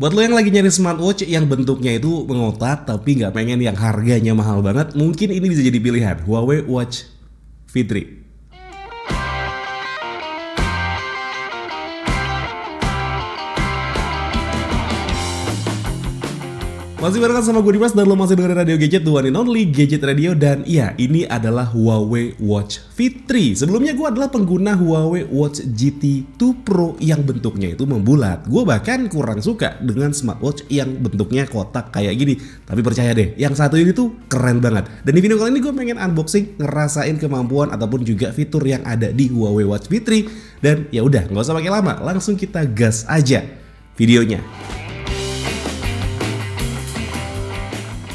Buat lo yang lagi nyari smartwatch yang bentuknya itu mengotak tapi nggak pengen yang harganya mahal banget, mungkin ini bisa jadi pilihan Huawei Watch V3. Masih barengan sama gue Dimas dan lo masih dengerin Radio Gadget, the one and only Gadget Radio. Dan iya, ini adalah Huawei Watch V3. Sebelumnya gue adalah pengguna Huawei Watch GT 2 Pro yang bentuknya itu membulat. Gue bahkan kurang suka dengan smartwatch yang bentuknya kotak kayak gini. Tapi percaya deh, yang satu ini tuh keren banget. Dan di video kali ini gue pengen unboxing, ngerasain kemampuan ataupun juga fitur yang ada di Huawei Watch V3. Dan ya udah, nggak usah pakai lama, langsung kita gas aja videonya.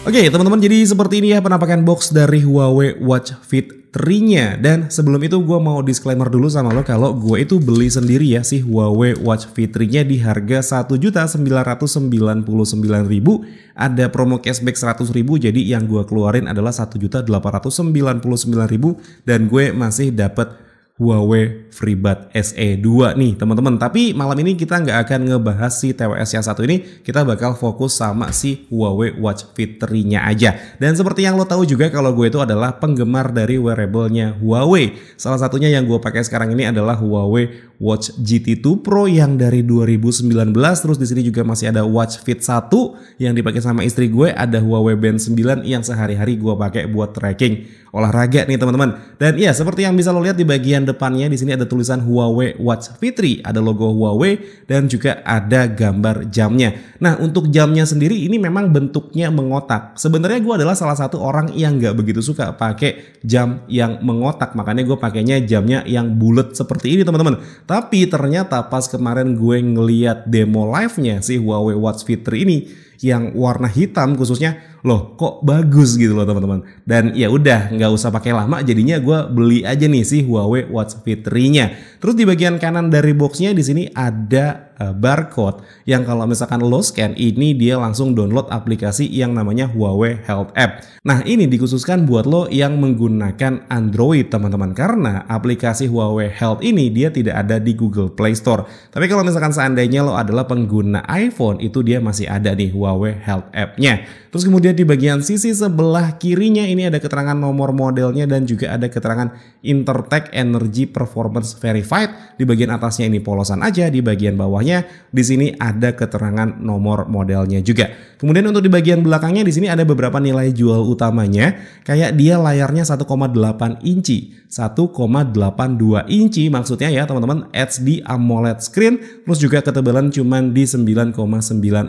Oke teman-teman, jadi seperti ini ya penampakan box dari Huawei Watch V3-nya. Dan sebelum itu gue mau disclaimer dulu sama lo kalau gue itu beli sendiri ya si Huawei Watch V3-nya di harga 1.999.000. Ada promo cashback 100.000, jadi yang gue keluarin adalah 1.899.000 dan gue masih dapat Huawei FreeBuds SE2 nih teman-teman. Tapi malam ini kita nggak akan ngebahas si TWS yang satu ini, kita bakal fokus sama si Huawei Watch V3-nya aja. Dan seperti yang lo tahu juga kalau gue itu adalah penggemar dari wearable-nya Huawei. Salah satunya yang gue pakai sekarang ini adalah Huawei Watch GT 2 Pro yang dari 2019. Terus di sini juga masih ada Watch Fit 1 yang dipakai sama istri gue, ada Huawei Band 9 yang sehari-hari gue pakai buat tracking olahraga nih teman-teman. Dan ya seperti yang bisa lo lihat di bagian depannya di sini ada tulisan Huawei Watch V3, ada logo Huawei dan juga ada gambar jamnya. Nah untuk jamnya sendiri ini memang bentuknya mengotak. Sebenarnya gue adalah salah satu orang yang nggak begitu suka pakai jam yang mengotak, makanya gue pakainya jamnya yang bulat seperti ini teman-teman. Tapi ternyata pas kemarin gue ngeliat demo live-nya si Huawei Watch V3 ini yang warna hitam khususnya, loh kok bagus gitu loh teman-teman. Dan ya udah nggak usah pakai lama, jadinya gue beli aja nih si Huawei Watch V3-nya. Terus di bagian kanan dari boxnya di sini ada barcode yang kalau misalkan lo scan ini dia langsung download aplikasi yang namanya Huawei Health App. Nah ini dikhususkan buat lo yang menggunakan Android teman-teman, karena aplikasi Huawei Health ini dia tidak ada di Google Play Store. Tapi kalau misalkan seandainya lo adalah pengguna iPhone, itu dia masih ada nih Huawei Health App-nya. Terus kemudian di bagian sisi sebelah kirinya ini ada keterangan nomor modelnya dan juga ada keterangan Intertek Energy Performance Verified. Di bagian atasnya ini polosan aja, di bagian bawahnya di sini ada keterangan nomor modelnya juga. Kemudian untuk di bagian belakangnya di sini ada beberapa nilai jual utamanya, kayak dia layarnya 1,8 inci, 1,82 inci maksudnya ya teman-teman, HD AMOLED screen, terus juga ketebalan cuman di 9,9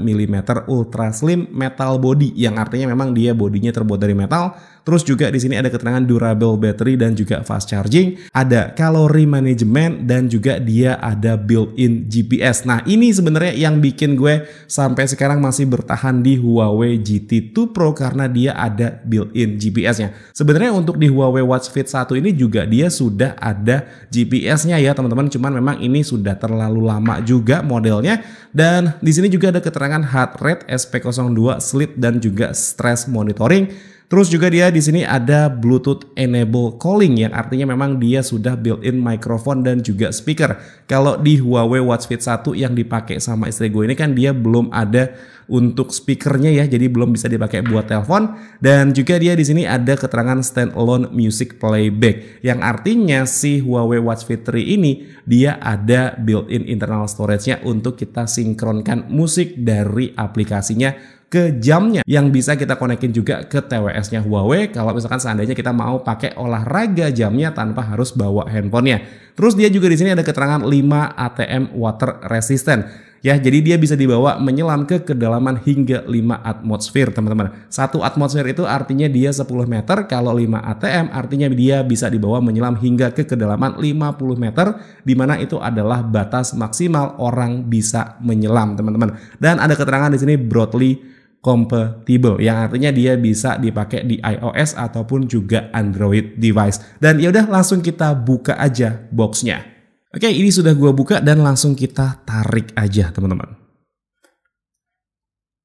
mm ultra slim metal body, yang artinya memang dia bodinya terbuat dari metal. Terus juga di sini ada keterangan durable battery dan juga fast charging, ada kalori management dan juga dia ada built-in GPS. Nah ini sebenarnya yang bikin gue sampai sekarang masih bertahan di Huawei GT 2 Pro karena dia ada built-in GPS-nya. Sebenarnya untuk di Huawei Watch Fit 1 ini juga dia sudah ada GPS-nya ya teman-teman, cuman memang ini sudah terlalu lama juga modelnya. Dan di sini juga ada keterangan heart rate, SP02, sleep dan juga stress monitoring. Terus juga dia di sini ada Bluetooth enable calling yang artinya memang dia sudah built-in microphone dan juga speaker. Kalau di Huawei Watch Fit 1 yang dipakai sama istri gue ini kan dia belum ada untuk speakernya ya, jadi belum bisa dipakai buat telepon. Dan juga dia di sini ada keterangan standalone music playback yang artinya si Huawei Watch Fit 3 ini dia ada built-in internal storage-nya untuk kita sinkronkan musik dari aplikasinya ke jamnya yang bisa kita konekin juga ke TWS-nya Huawei kalau misalkan seandainya kita mau pakai olahraga jamnya tanpa harus bawa handphonenya. Terus dia juga di sini ada keterangan 5 ATM water resistant. Ya, jadi dia bisa dibawa menyelam ke kedalaman hingga 5 atmosfer teman-teman. 1 atmosfer itu artinya dia 10 meter, kalau 5 ATM artinya dia bisa dibawa menyelam hingga ke kedalaman 50 meter, di mana itu adalah batas maksimal orang bisa menyelam teman-teman. Dan ada keterangan di sini broadly compatible yang artinya dia bisa dipakai di iOS ataupun juga Android device. Dan ya udah langsung kita buka aja boxnya. Oke, ini sudah gua buka dan langsung kita tarik aja teman-teman.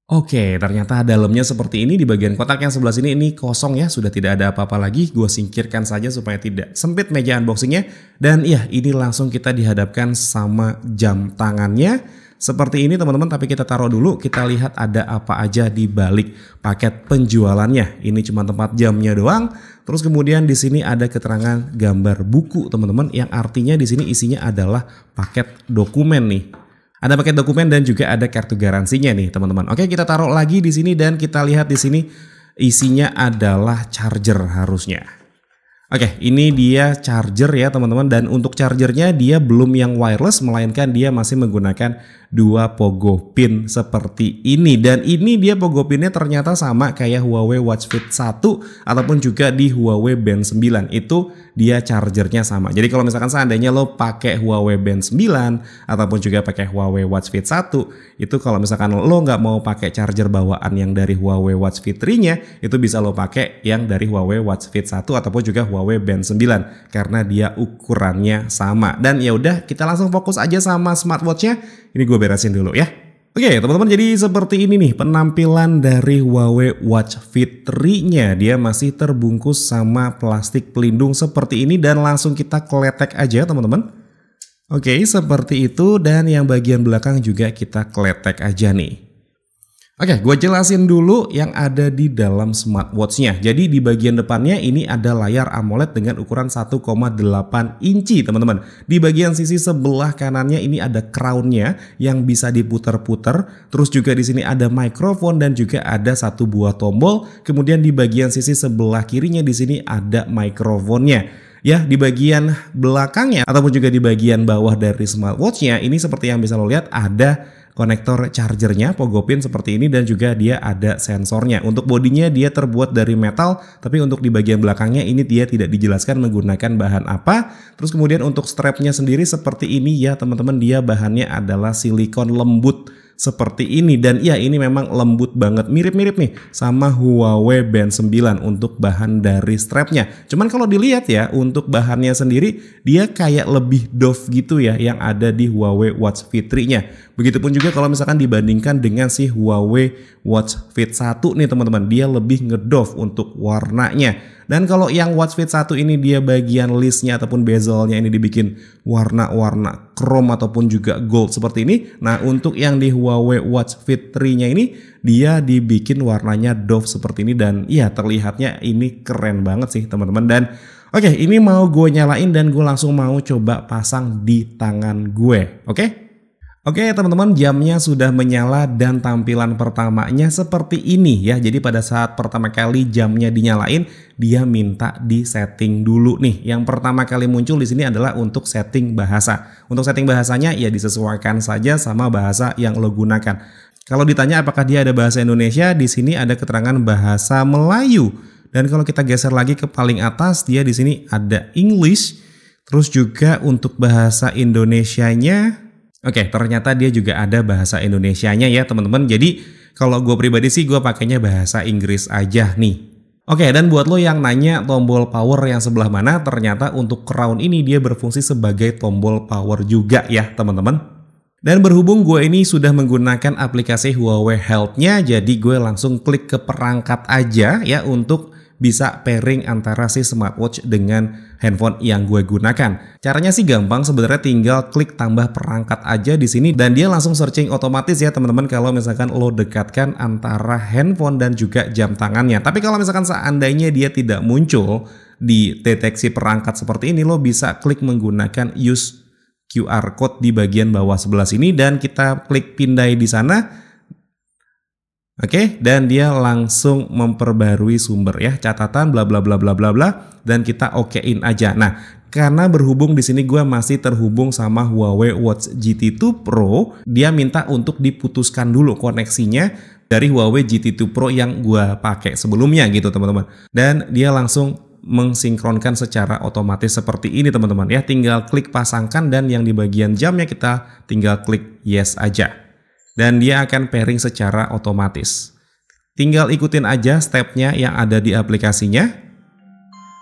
Oke, ternyata dalamnya seperti ini. Di bagian kotak yang sebelah sini ini kosong ya, sudah tidak ada apa-apa lagi. Gue singkirkan saja supaya tidak sempit meja unboxingnya. Dan ya, ini langsung kita dihadapkan sama jam tangannya. seperti ini teman-teman, tapi kita taruh dulu, kita lihat ada apa aja di balik paket penjualannya. Ini cuma tempat jamnya doang. Terus kemudian di sini ada keterangan gambar buku teman-teman, yang artinya di sini isinya adalah paket dokumen nih. Ada paket dokumen dan juga ada kartu garansinya nih teman-teman. Oke, kita taruh lagi di sini dan kita lihat di sini isinya adalah charger harusnya. Oke, ini dia charger ya teman-teman, dan untuk chargernya dia belum yang wireless, melainkan dia masih menggunakan 2 pogo pin seperti ini. Dan ini dia pogo pinnya ternyata sama kayak Huawei Watch Fit 1 ataupun juga di Huawei Band 9. Itu dia chargernya sama. Jadi kalau misalkan seandainya lo pakai Huawei Band 9 ataupun juga pakai Huawei Watch Fit 1, itu kalau misalkan lo nggak mau pakai charger bawaan yang dari Huawei Watch Fit 3-nya, itu bisa lo pakai yang dari Huawei Watch Fit 1 ataupun juga Huawei Band 9 karena dia ukurannya sama. Dan ya udah, kita langsung fokus aja sama smartwatch-nya. Ini gue beresin dulu ya. Oke teman-teman, jadi seperti ini nih penampilan dari Huawei Watch Fit 3-nya. Dia masih terbungkus sama plastik pelindung seperti ini dan langsung kita kletek aja teman-teman. Oke, seperti itu, dan yang bagian belakang juga kita kletek aja nih. Oke, gue jelasin dulu yang ada di dalam smartwatch-nya. Jadi di bagian depannya ini ada layar AMOLED dengan ukuran 1,8 inci teman-teman. Di bagian sisi sebelah kanannya ini ada crown-nya yang bisa diputar-putar. Terus juga di sini ada mikrofon dan juga ada 1 buah tombol. Kemudian di bagian sisi sebelah kirinya di sini ada mikrofonnya. Ya, di bagian belakangnya ataupun juga di bagian bawah dari smartwatch-nya ini seperti yang bisa lo lihat ada konektor chargernya, pogo pin seperti ini, dan juga dia ada sensornya. Untuk bodinya dia terbuat dari metal, tapi untuk di bagian belakangnya ini dia tidak dijelaskan menggunakan bahan apa. Terus kemudian untuk strapnya sendiri seperti ini ya teman-teman, dia bahannya adalah silikon lembut seperti ini, dan ya ini memang lembut banget, mirip-mirip nih sama Huawei Band 9 untuk bahan dari strapnya. Cuman kalau dilihat ya, untuk bahannya sendiri dia kayak lebih doff gitu ya yang ada di Huawei Watch Fit 3-nya. Begitupun juga kalau misalkan dibandingkan dengan si Huawei Watch Fit 1 nih teman-teman, dia lebih ngedoff untuk warnanya. Dan kalau yang Watch Fit 1 ini dia bagian listnya ataupun bezelnya ini dibikin warna-warna chrome ataupun juga gold seperti ini. Nah untuk yang di Huawei Watch Fit 3-nya ini dia dibikin warnanya doff seperti ini, dan ya terlihatnya ini keren banget sih teman-teman. Dan oke, ini mau gue nyalain dan gue langsung mau coba pasang di tangan gue. Oke teman-teman, jamnya sudah menyala dan tampilan pertamanya seperti ini ya. Jadi pada saat pertama kali jamnya dinyalain, dia minta di setting dulu nih. Yang pertama kali muncul di sini adalah untuk setting bahasa. Untuk setting bahasanya ya disesuaikan saja sama bahasa yang lo gunakan. Kalau ditanya apakah dia ada bahasa Indonesia, di sini ada keterangan bahasa Melayu. Dan kalau kita geser lagi ke paling atas, dia di sini ada English. Terus juga untuk bahasa Indonesianya, oke, ternyata dia juga ada bahasa Indonesianya ya teman-teman. Jadi kalau gue pribadi sih gue pakainya bahasa Inggris aja nih. Oke, dan buat lo yang nanya tombol power yang sebelah mana, ternyata untuk crown ini dia berfungsi sebagai tombol power juga ya teman-teman. Dan berhubung gue ini sudah menggunakan aplikasi Huawei Health-nya, jadi gue langsung klik ke perangkat aja ya untuk bisa pairing antara si smartwatch dengan handphone yang gue gunakan. Caranya sih gampang, sebenarnya tinggal klik tambah perangkat aja di sini dan dia langsung searching otomatis ya teman-teman kalau misalkan lo dekatkan antara handphone dan juga jam tangannya. Tapi kalau misalkan seandainya dia tidak muncul di deteksi perangkat seperti ini, lo bisa klik menggunakan use QR code di bagian bawah sebelah sini dan kita klik pindai di sana. Oke, dan dia langsung memperbarui sumber ya, catatan bla bla bla bla bla bla, dan kita okein aja. Nah, karena berhubung di sini gue masih terhubung sama Huawei Watch GT2 Pro, dia minta untuk diputuskan dulu koneksinya dari Huawei GT2 Pro yang gue pakai sebelumnya gitu teman-teman. Dan dia langsung mensinkronkan secara otomatis seperti ini teman-teman ya. Tinggal klik pasangkan dan yang di bagian jamnya kita tinggal klik yes aja. Dan dia akan pairing secara otomatis. Tinggal ikutin aja stepnya yang ada di aplikasinya.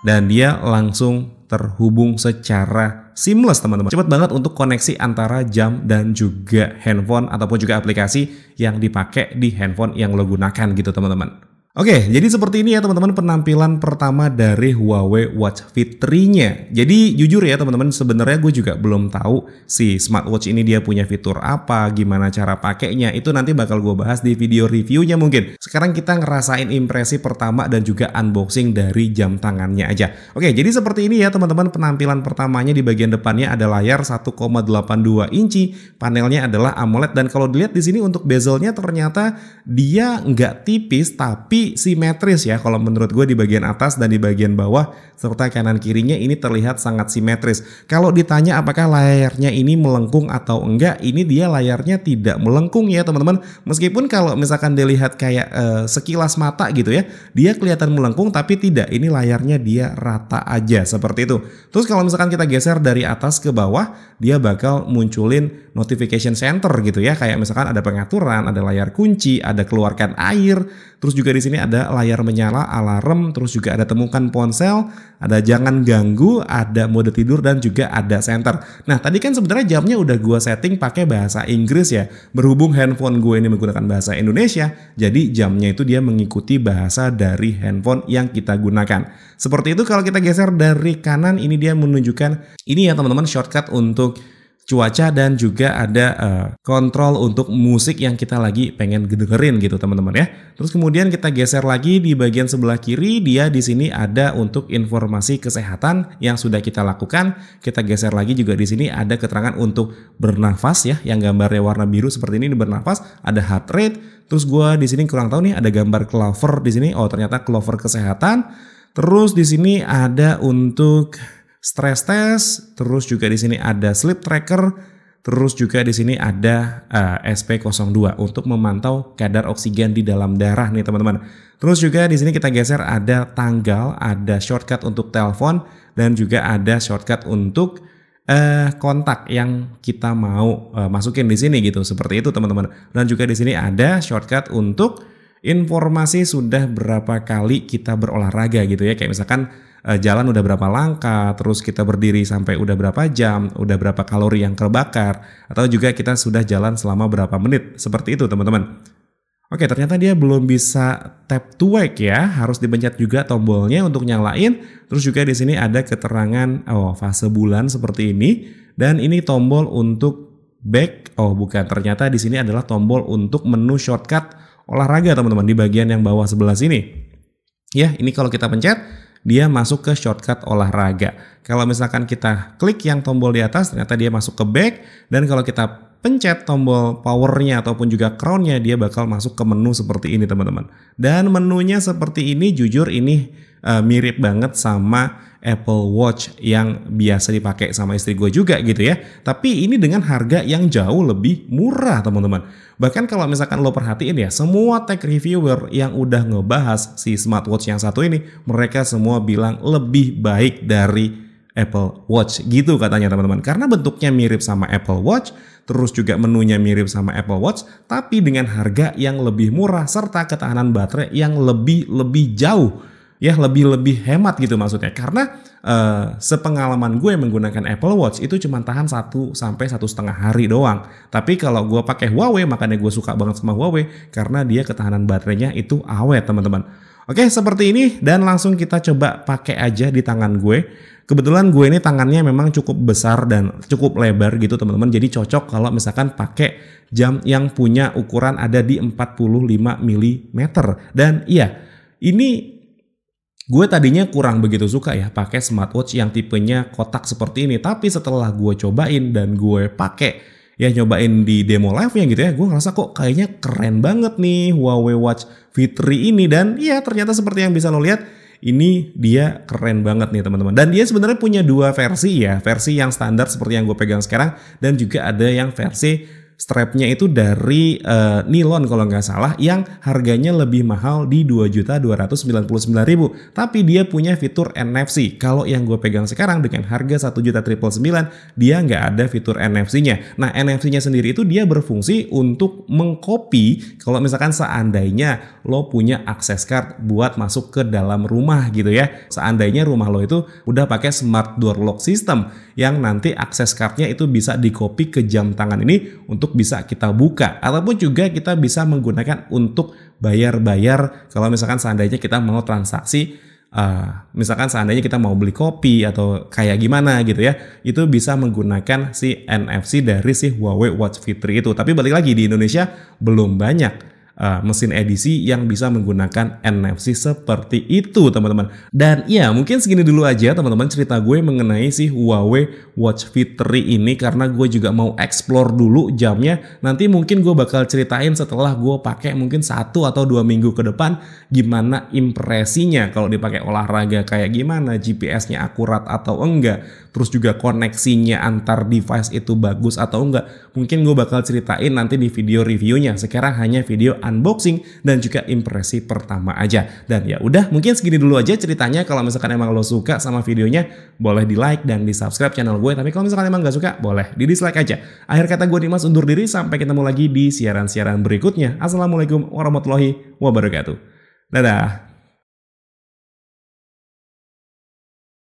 Dan dia langsung terhubung secara seamless teman-teman. Cepat banget untuk koneksi antara jam dan juga handphone ataupun juga aplikasi yang dipakai di handphone yang lo gunakan gitu teman-teman. Oke, jadi seperti ini ya teman-teman penampilan pertama dari Huawei Watch Fit 3-nya. Jadi jujur ya teman-teman, sebenarnya gue juga belum tahu si smartwatch ini dia punya fitur apa, gimana cara pakainya. Itu nanti bakal gue bahas di video reviewnya mungkin. Sekarang kita ngerasain impresi pertama dan juga unboxing dari jam tangannya aja. Oke, jadi seperti ini ya teman-teman penampilan pertamanya. Di bagian depannya ada layar 1,82 inci, panelnya adalah AMOLED, dan kalau dilihat di sini untuk bezelnya ternyata dia nggak tipis tapi simetris ya kalau menurut gue, di bagian atas dan di bagian bawah serta kanan kirinya ini terlihat sangat simetris. Kalau ditanya apakah layarnya ini melengkung atau enggak, ini dia layarnya tidak melengkung ya teman-teman. Meskipun kalau misalkan dilihat kayak sekilas mata gitu ya, dia kelihatan melengkung tapi tidak, ini layarnya dia rata aja seperti itu. Terus kalau misalkan kita geser dari atas ke bawah, dia bakal munculin notification center gitu ya, kayak misalkan ada pengaturan, ada layar kunci, ada keluarkan air, terus juga di sini ada layar menyala, alarm, terus juga ada temukan ponsel, ada jangan ganggu, ada mode tidur, dan juga ada center. Nah tadi kan sebenarnya jamnya udah gue setting pakai bahasa Inggris ya, berhubung handphone gue ini menggunakan bahasa Indonesia, jadi jamnya itu dia mengikuti bahasa dari handphone yang kita gunakan. Seperti itu. Kalau kita geser dari kanan, ini dia menunjukkan ini ya teman-teman, shortcut untuk cuaca dan juga ada kontrol untuk musik yang kita lagi pengen dengerin gitu teman-teman ya. Terus kemudian kita geser lagi di bagian sebelah kiri, dia di sini ada untuk informasi kesehatan yang sudah kita lakukan. Kita geser lagi juga di sini ada keterangan untuk bernafas ya, yang gambarnya warna biru seperti ini bernafas, ada heart rate. Terus gua di sini kurang tahu nih, ada gambar clover di sini. Oh ternyata clover kesehatan. Terus di sini ada untuk stress test, terus juga di sini ada sleep tracker, terus juga di sini ada SP02 untuk memantau kadar oksigen di dalam darah nih teman-teman. Terus juga di sini kita geser ada tanggal, ada shortcut untuk telepon, dan juga ada shortcut untuk kontak yang kita mau masukin di sini gitu. Seperti itu teman-teman. Dan juga di sini ada shortcut untuk informasi sudah berapa kali kita berolahraga gitu ya, kayak misalkan jalan udah berapa langkah, terus kita berdiri sampai udah berapa jam, udah berapa kalori yang terbakar, atau juga kita sudah jalan selama berapa menit. Seperti itu teman-teman. Oke, ternyata dia belum bisa tap to wake ya, harus dipencet juga tombolnya untuk nyalain. Terus juga di sini ada keterangan fase bulan seperti ini, dan ini tombol untuk back. Oh bukan, ternyata di sini adalah tombol untuk menu shortcut olahraga teman-teman, di bagian yang bawah sebelah sini. Ya, ini kalau kita pencet dia masuk ke shortcut olahraga. Kalau misalkan kita klik yang tombol di atas, ternyata dia masuk ke back. Dan kalau kita pencet tombol powernya ataupun juga crownnya, dia bakal masuk ke menu seperti ini teman-teman. Dan menunya seperti ini, jujur ini mirip banget sama Apple Watch yang biasa dipakai sama istri gue juga gitu ya. Tapi ini dengan harga yang jauh lebih murah teman-teman. Bahkan kalau misalkan lo perhatiin ya, semua tech reviewer yang udah ngebahas si smartwatch yang satu ini, mereka semua bilang lebih baik dari Apple Watch gitu katanya teman-teman. Karena bentuknya mirip sama Apple Watch, terus juga menunya mirip sama Apple Watch, tapi dengan harga yang lebih murah serta ketahanan baterai yang lebih jauh. Ya lebih hemat gitu maksudnya, karena sepengalaman gue menggunakan Apple Watch itu cuma tahan 1 sampai 1,5 hari doang. Tapi kalau gue pakai Huawei, makanya gue suka banget sama Huawei karena dia ketahanan baterainya itu awet teman-teman. Oke, seperti ini, dan langsung kita coba pakai aja di tangan gue. Kebetulan gue ini tangannya memang cukup besar dan cukup lebar gitu teman-teman, jadi cocok kalau misalkan pakai jam yang punya ukuran ada di 45 mm. Dan iya, ini gue tadinya kurang begitu suka ya pakai smartwatch yang tipenya kotak seperti ini, tapi setelah gue cobain dan gue pakai ya, nyobain di demo live-nya gitu ya, gue ngerasa kok kayaknya keren banget nih Huawei Watch Fit 3 ini. Dan ya ternyata seperti yang bisa lo lihat, ini dia keren banget nih teman-teman. Dan dia sebenarnya punya dua versi ya, versi yang standar seperti yang gue pegang sekarang, dan juga ada yang versi strapnya itu dari nilon kalau nggak salah, yang harganya lebih mahal di 2.299.000. Tapi dia punya fitur NFC. Kalau yang gue pegang sekarang dengan harga 1.999.000, dia nggak ada fitur NFC-nya. Nah NFC-nya sendiri itu dia berfungsi untuk mengcopy kalau misalkan seandainya lo punya access card buat masuk ke dalam rumah gitu ya. Seandainya rumah lo itu udah pakai smart door lock system, yang nanti access cardnya itu bisa di copy ke jam tangan ini untuk untuk bisa kita buka, ataupun juga kita bisa menggunakan untuk bayar-bayar kalau misalkan seandainya kita mau transaksi. Misalkan seandainya kita mau beli kopi atau kayak gimana gitu ya, itu bisa menggunakan si NFC dari si Huawei Watch Fit 3 itu. Tapi balik lagi, di Indonesia belum banyak mesin edisi yang bisa menggunakan NFC seperti itu teman-teman. Dan ya mungkin segini dulu aja teman-teman cerita gue mengenai si Huawei Watch Fit 3 ini, karena gue juga mau explore dulu jamnya. Nanti mungkin gue bakal ceritain setelah gue pakai mungkin 1 atau 2 minggu ke depan gimana impresinya kalau dipakai olahraga, kayak gimana GPS-nya akurat atau enggak, terus juga koneksinya antar device itu bagus atau enggak. Mungkin gue bakal ceritain nanti di video reviewnya. Sekarang hanya video unboxing dan juga impresi pertama aja. Dan ya udah, mungkin segini dulu aja ceritanya. Kalau misalkan emang lo suka sama videonya, boleh di like dan di subscribe channel gue. Tapi kalau misalkan emang gak suka, boleh di dislike aja. Akhir kata gue Dimas undur diri, sampai ketemu lagi di siaran-siaran berikutnya. Assalamualaikum warahmatullahi wabarakatuh. Dadah.